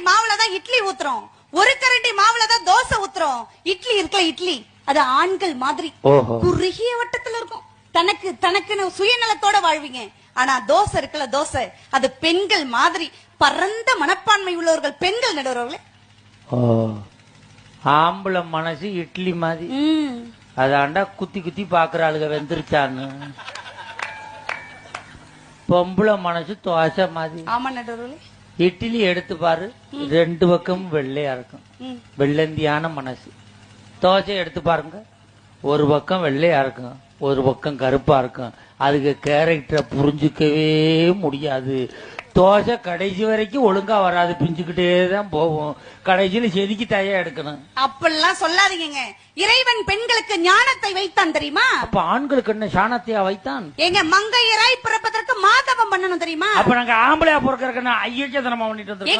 மாவுலதான் இட்லி ஊத்துறோம், ஒரு கரண்டி மாவுலதான் தோசை ஊத்துறோம். இட்லி இருக்குல்ல, இட்லி அது ஆண்கள் மாதிரி குறுகிய வட்டத்துல இருக்கும். தனக்குன்னு சுயநலத்தோட வாழ்வீங்க. ஆனா தோசை இருக்குல்ல, தோசை அது பெண்கள் மாதிரி பரந்த மனப்பான்மை உள்ளவர்கள் பெண்கள். நடுவர்களே, ஆம்பளை மனசு இட்லி மாதிரி. அதாண்டா குத்தி குத்தி பாக்குற ஆளுக வெந்திருச்சான்னு. பொம்பளை மனசு தோசை மாதிரி. ஆமா நடுவர்களே, இட்லி எடுத்து பாரு, ரெண்டு பக்கம் வெள்ளையா இருக்கும், வெள்ளந்தியான மனசு. தோசை எடுத்து பாருங்க, ஒரு பக்கம் வெள்ளையா இருக்கும், ஒரு பக்கம் கருப்பா இருக்கும். அதுக்கு கேரக்டரை புரிஞ்சுக்கவே முடியாது. தோசை கடைசி வரைக்கும் ஒழுங்கா வராது, பிஞ்சுக்கிட்டே தான் போகும். கடைசியில செதுக்கி தயா எடுக்கணும். அப்படிலாம் சொல்லாதீங்க. இறைவன் பெண்களுக்கு ஞானத்தை வைத்தான் தெரியுமா? அப்ப ஆண்களுக்கு என்ன சாணத்தையா வைத்தான்? எங்க மங்கையராய் பிறப்பதற்கு மாதவம் பண்ணணும் தெரியுமா? அப்ப நாங்க ஆம்பளையா பிறக்கிறதுக்கு ஐயச்சதனமா பண்ணிட்டு